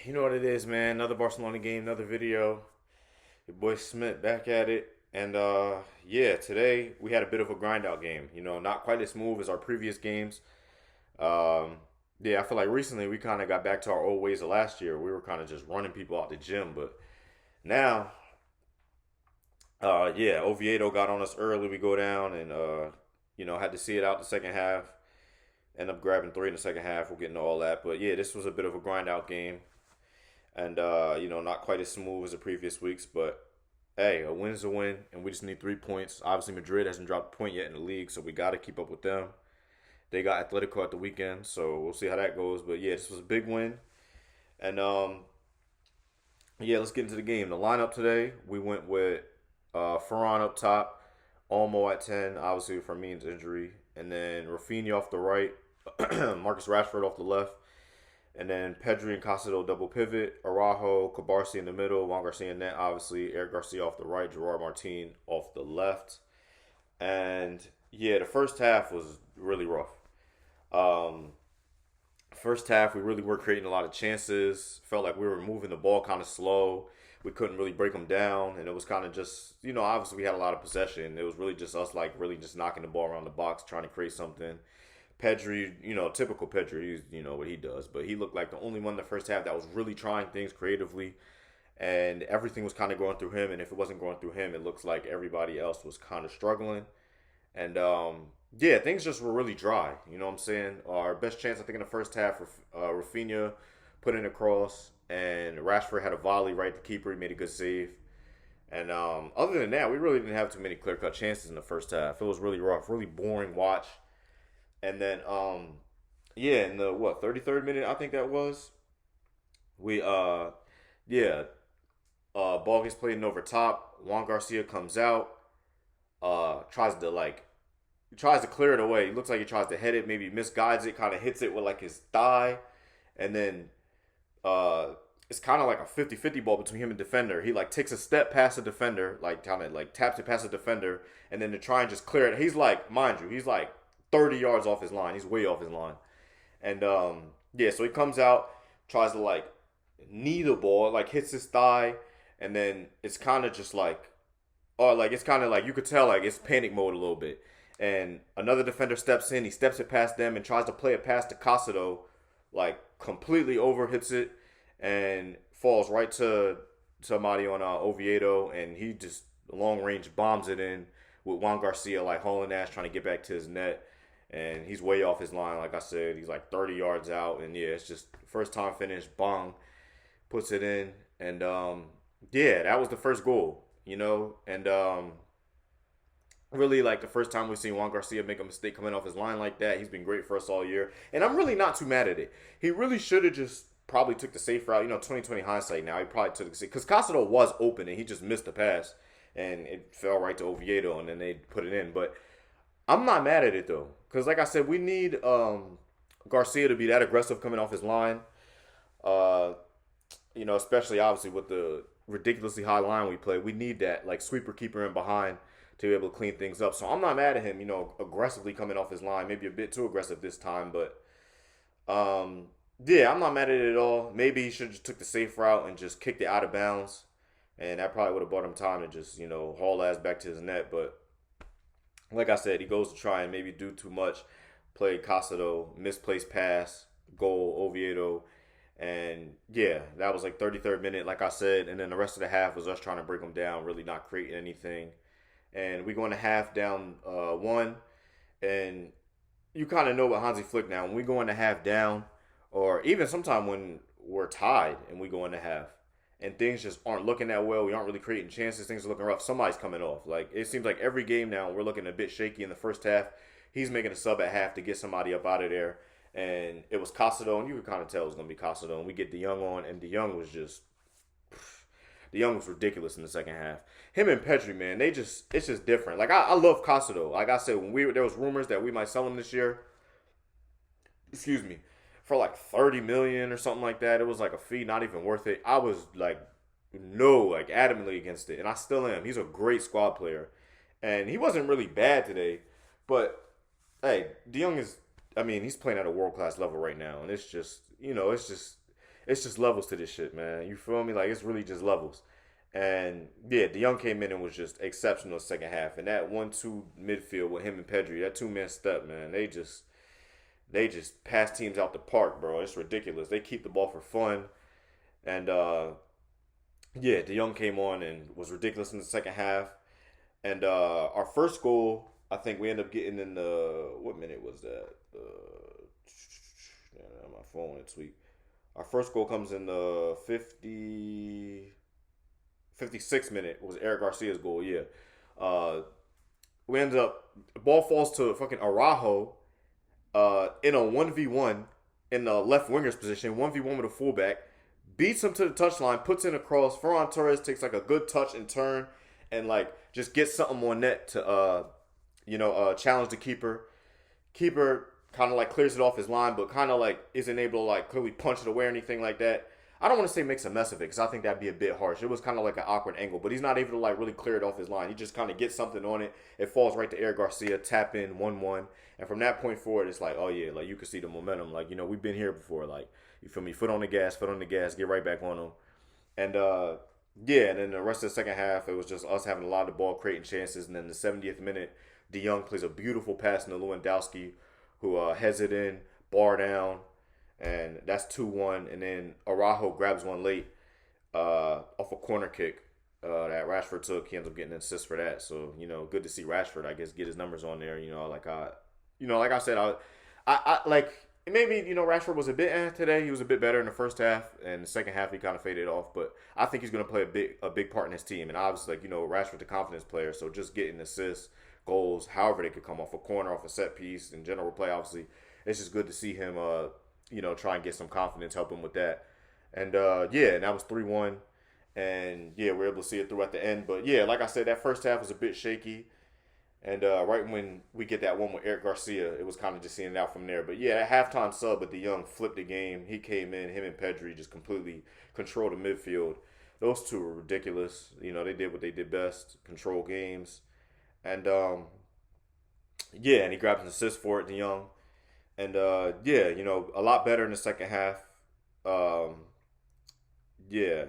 You know what it is, man. Another Barcelona game, another video. Your boy Smith back at it. And yeah, today we had a bit of a grind out game. Not quite as smooth as our previous games. Um, yeah, I feel like recently we kind of got back to our old ways of last year. We were kind of just running people out the gym, but now, yeah, Oviedo got on us early. We go down and had to see it out the second half. End up grabbing three in the second half. We'll get into all that, but yeah, this was a bit of a grind out game. And not quite as smooth as the previous weeks, but hey, a win is a win, and we just need 3 points. Obviously, Madrid hasn't dropped a point yet in the league, so we got to keep up with them. They got Atletico at the weekend, so we'll see how that goes. But yeah, this was a big win, and yeah, let's get into the game. The lineup today, we went with Ferran up top, Olmo at 10, obviously for Firmino's injury, and then Rafinha off the right, Marcus Rashford off the left. And then Pedri and Casado double pivot. Araujo, Cabarsi in the middle. Juan Garcia in net, obviously. Eric Garcia off the right. Gerard Martin off the left. And yeah, the first half was really rough. Um, First half, we really were creating a lot of chances. Felt like we were moving the ball kind of slow. We couldn't really break them down. And it was kind of just, obviously we had a lot of possession. It was really just us, like, really just knocking the ball around the box, trying to create something. Pedri, typical Pedri, what he does. But he looked like the only one in the first half that was really trying things creatively. And everything was kind of going through him. And if it wasn't going through him, it looks like everybody else was kind of struggling. And yeah, things just were really dry. You know what I'm saying? Our best chance, I think, in the first half, Rafinha put in a cross. And Rashford had a volley right to keeper. He made a good save. And other than that, we really didn't have too many clear cut chances in the first half. It was really rough, really boring watch. And then yeah, in the 33rd minute I think that was, we yeah, ball gets played in over top. Juan Garcia comes out, tries to clear it away. He looks like he tries to head it, maybe misguides it, kind of hits it with like his thigh, and then it's kind of like a 50-50 ball between him and defender. He like takes a step past the defender, like kind of like taps it past the defender, and then to try and just clear it. He's like, mind you, he's like 30 yards off his line. He's way off his line. And yeah, so he comes out, tries to like knee the ball, like hits his thigh, and then it's kind of just like, oh, like it's kind of like you could tell like it's panic mode a little bit. And another defender steps in, he steps it past them and tries to play it past to Casado, like completely overhits it and falls right to Mario on Oviedo, and he just long range bombs it in with Juan Garcia like hauling ass trying to get back to his net, and he's way off his line. Like I said, he's like 30 yards out, and yeah, it's just first time finish. Bong puts it in, and yeah, that was the first goal, and really like the first time we've seen Juan Garcia make a mistake coming off his line like that. He's been great for us all year, and I'm really not too mad at it. He really should have just probably took the safe route. 2020 hindsight now, he probably took the safe because Casado was open and he just missed the pass, and it fell right to Oviedo, and then they put it in, but. I'm not mad at it though, because like I said, we need Garcia to be that aggressive coming off his line. Uh, especially obviously with the ridiculously high line we play, we need that like sweeper keeper in behind to be able to clean things up. So I'm not mad at him, aggressively coming off his line, maybe a bit too aggressive this time, but yeah, I'm not mad at it at all. Maybe he should have just took the safe route and just kicked it out of bounds, and that probably would have bought him time to just haul ass back to his net, but. Like I said, he goes to try and maybe do too much. Play Casado, misplaced pass, goal, Oviedo. And yeah, that was like 33rd minute, like I said. And then the rest of the half was us trying to break them down, really not creating anything. And we go into half down one. And you kind of know what Hansi Flick now. When we go into half down, or even sometime when we're tied and we go into half, and things just aren't looking that well. We aren't really creating chances. Things are looking rough. Somebody's coming off. Like it seems like every game now we're looking a bit shaky in the first half. He's making a sub at half to get somebody up out of there. And it was Casado, and you could kind of tell it was going to be Casado. And we get De Jong on, and De Jong was just De Jong was ridiculous in the second half. Him and Pedri, man, it's just different. Like I love Casado. Like I said, when there was rumors that we might sell him this year. Excuse me, for like 30 million or something like that. It was like a fee, not even worth it. I was like, no, like adamantly against it, and I still am. He's a great squad player, and he wasn't really bad today. But hey, De Jong is. I mean, he's playing at a world class level right now, and it's just it's just levels to this shit, man. You feel me? Like it's really just levels. And yeah, DeYoung came in and was just exceptional second half. And that 1-2 midfield with him and Pedri, that 2-man step, man, they just pass teams out the park, bro. It's ridiculous. They keep the ball for fun. And yeah, DeYoung came on and was ridiculous in the second half. And our first goal, I think we ended up getting in the what minute was that? My phone went tweet. Our first goal comes in the 56th minute. It was Eric Garcia's goal. Yeah, we ended up the ball falls to fucking Araujo in a 1v1 in the left winger's position, 1v1 with a fullback, beats him to the touchline, puts in a cross. Ferran Torres takes like a good touch and turn and like just gets something on net to challenge the keeper. Keeper kind of like clears it off his line, but kind of like isn't able to like clearly punch it away or anything like that. I don't want to say makes a mess of it because I think that'd be a bit harsh. It was kind of like an awkward angle, but he's not able to like really clear it off his line. He just kind of gets something on it. It falls right to Eric Garcia, tap in 1-1. And from that point forward, it's like, oh yeah, like you can see the momentum. Like, we've been here before. Like, you feel me? Foot on the gas, get right back on them. And yeah, and then the rest of the second half, it was just us having a lot of the ball, creating chances. And then the 70th minute, DeYoung plays a beautiful pass to Lewandowski, who heads it in, bar down, and that's 2-1. And then Araujo grabs one late off a corner kick that Rashford took. He ends up getting an assist for that. So, good to see Rashford, I guess, get his numbers on there. Like I said, I like maybe Rashford was a bit today. He was a bit better in the first half, and the second half he kind of faded off. But I think he's going to play a big part in his team. And obviously, Rashford's a confidence player, so just getting assists, goals, however they could come off a corner, off a set piece, in general play. Obviously, it's just good to see him, try and get some confidence, help him with that. And yeah, and that was 3-1. And yeah, we're able to see it through at the end. But yeah, like I said, that first half was a bit shaky. And right when we get that one with Eric Garcia, it was kind of just seeing it out from there. But yeah, that halftime sub with DeYoung flipped the game. He came in, him and Pedri just completely controlled the midfield. Those two were ridiculous. They did what they did best, control games. And yeah, and he grabbed an assist for it, DeYoung. And yeah, a lot better in the second half. Yeah,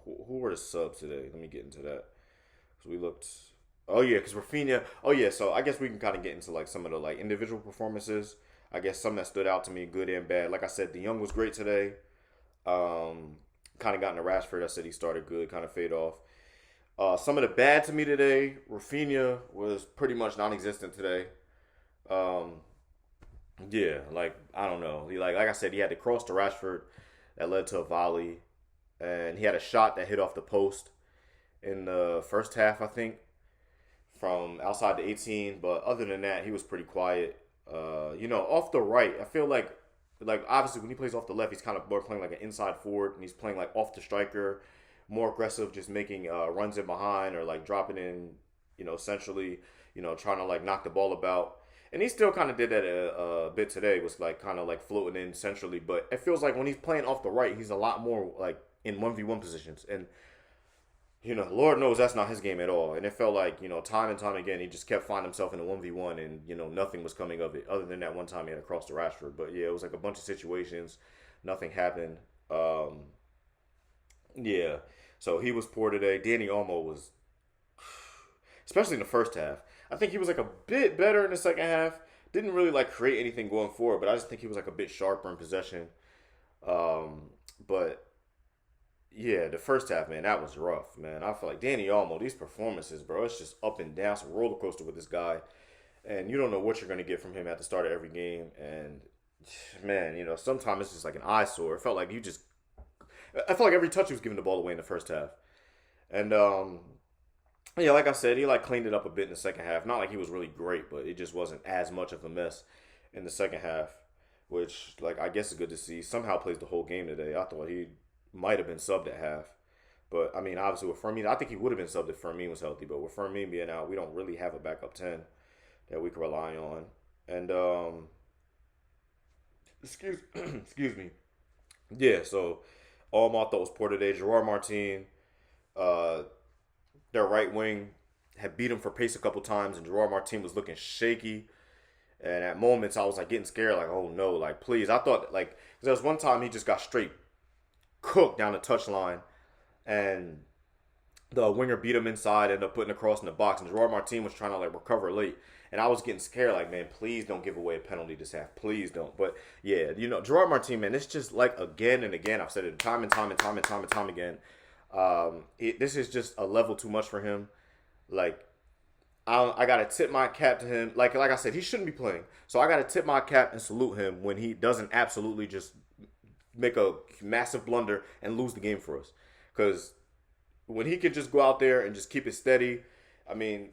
who were the subs today? Let me get into that. So we looked. Oh yeah, because Rafinha. Oh yeah, so I guess we can kind of get into like some of the like individual performances. I guess some that stood out to me, good and bad. Like I said, DeYoung was great today. Kind of got into Rashford. I said he started good, kind of fade off. Some of the bad to me today, Rafinha was pretty much non-existent today. Yeah, like I don't know. Like I said, he had to cross to Rashford that led to a volley, and he had a shot that hit off the post in the first half, I think, from outside the 18. But other than that, he was pretty quiet. Off the right, I feel like obviously when he plays off the left, he's kind of more playing like an inside forward, and he's playing like off the striker, more aggressive, just making runs in behind or like dropping in, centrally, trying to like knock the ball about. And he still kind of did that a bit today, was like kind of like floating in centrally. But it feels like when he's playing off the right, he's a lot more like in 1v1 positions. And, Lord knows that's not his game at all. And it felt like, time and time again, he just kept finding himself in a 1v1 and, nothing was coming of it other than that one time he had to cross to Rashford. But yeah, it was like a bunch of situations. Nothing happened. Yeah. So he was poor today. Danny Olmo was, especially in the first half. I think he was like a bit better in the second half. Didn't really like create anything going forward, but I just think he was like a bit sharper in possession. But yeah, the first half, man, that was rough, man. I feel like Danny Olmo, these performances, bro, it's just up and down. It's a roller coaster with this guy. And you don't know what you're going to get from him at the start of every game. And, man, sometimes it's just like an eyesore. It felt like I felt like every touch he was giving the ball away in the first half. And, yeah, like I said, he like cleaned it up a bit in the second half. Not like he was really great, but it just wasn't as much of a mess in the second half, which like I guess is good to see. Somehow plays the whole game today. I thought he might have been subbed at half, but I mean obviously with Fermin, I think he would have been subbed if Fermin was healthy. But with Fermin being out, we don't really have a backup 10 that we can rely on. And excuse me, yeah. So all my thought was poor today. Gerard Martin. Their right wing had beat him for pace a couple times, and Gerard Martin was looking shaky. And at moments, I was like getting scared, like, oh no, like please. I thought like, 'cause there was one time he just got straight cooked down the touchline, and the winger beat him inside, ended up putting a cross in the box, and Gerard Martin was trying to like recover late. And I was getting scared, like, man, please don't give away a penalty this half. Please don't. But yeah, Gerard Martin, man, it's just like again and again. I've said it time and time and time and time and time again. This is just a level too much for him. Like, I gotta tip my cap to him. Like I said, he shouldn't be playing. So I gotta tip my cap and salute him when he doesn't absolutely just make a massive blunder and lose the game for us. Because when he could just go out there and just keep it steady, I mean,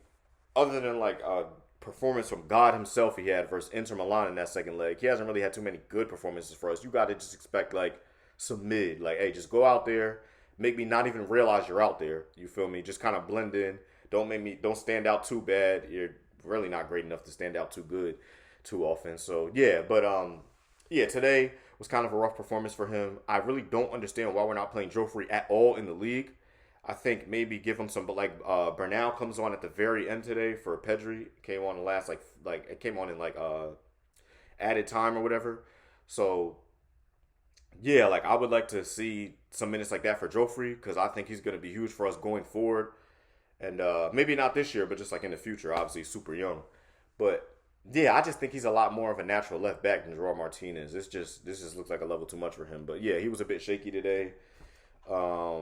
other than like a performance from God himself he had versus Inter Milan in that second leg, he hasn't really had too many good performances for us. You got to just expect like some mid. Like, hey, just go out there, make me not even realize you're out there. You feel me? Just kind of blend in. Don't stand out too bad. You're really not great enough to stand out too good too often. So yeah, but yeah, today was kind of a rough performance for him. I really don't understand why we're not playing Joffrey at all in the league. I think maybe give him some, but like Bernal comes on at the very end today for Pedri. Came on the last like it came on in like added time or whatever. So yeah, like I would like to see some minutes like that for Joffrey because I think he's going to be huge for us going forward. And maybe not this year, but just like in the future. Obviously, he's super young. But yeah, I just think he's a lot more of a natural left back than Gerard Martinez. This just looks like a level too much for him. But yeah, he was a bit shaky today. I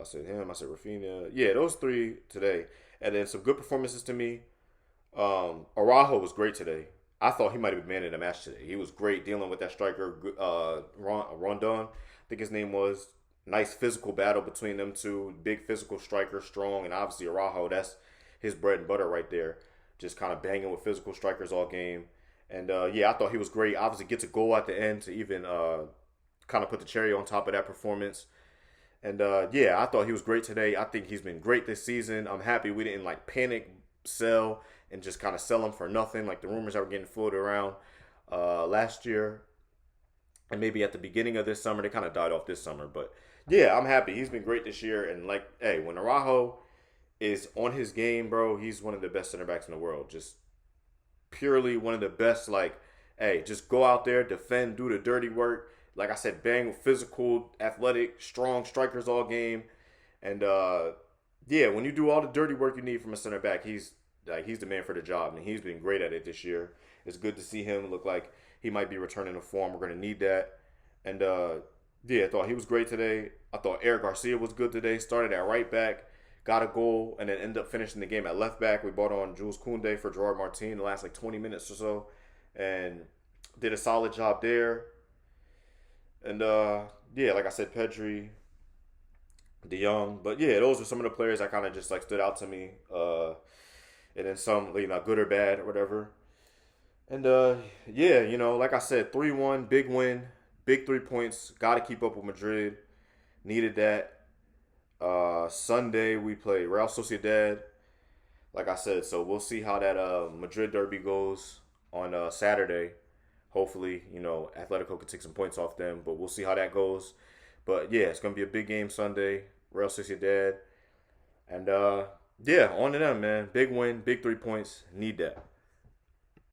said him. I said Rafinha. Yeah, those three today. And then some good performances to me. Araujo was great today. I thought he might have been man of the match today. He was great dealing with that striker, Rondon, I think his name was. Nice physical battle between them two. Big physical striker, strong, and obviously Araujo, that's his bread and butter right there. Just kind of banging with physical strikers all game. And yeah, I thought he was great. Obviously gets a goal at the end to even kind of put the cherry on top of that performance. And yeah, I thought he was great today. I think he's been great this season. I'm happy we didn't like panic sell and just kind of sell him for nothing like the rumors that were getting floated around last year. And maybe at the beginning of this summer, they kind of died off this summer. But yeah, I'm happy. He's been great this year. And like, hey, when Araujo is on his game, bro, he's one of the best center backs in the world. Just purely one of the best. Like, hey, just go out there, defend, do the dirty work. Like I said, bang with physical, athletic, strong strikers all game. And yeah, when you do all the dirty work you need from a center back, he's the man for the job. And he's been great at it this year. It's good to see him look like he might be returning to form. We're going to need that. And yeah, I thought he was great today. I thought Eric Garcia was good today. Started at right back, got a goal, and then ended up finishing the game at left back. We brought on Jules Koundé for Gerard Martin the last like 20 minutes or so. And did a solid job there. And yeah, like I said, Pedri, De Jong. But yeah, those are some of the players that kind of just like stood out to me. And then some, good or bad or whatever. And yeah, like I said, 3-1, big win, big 3 points. Got to keep up with Madrid. Needed that. Sunday we play Real Sociedad. Like I said, so we'll see how that Madrid derby goes on Saturday. Hopefully, Atletico can take some points off them, but we'll see how that goes. But yeah, it's gonna be a big game Sunday, Real Sociedad, and yeah, on to them, man. Big win, big 3 points. Need that.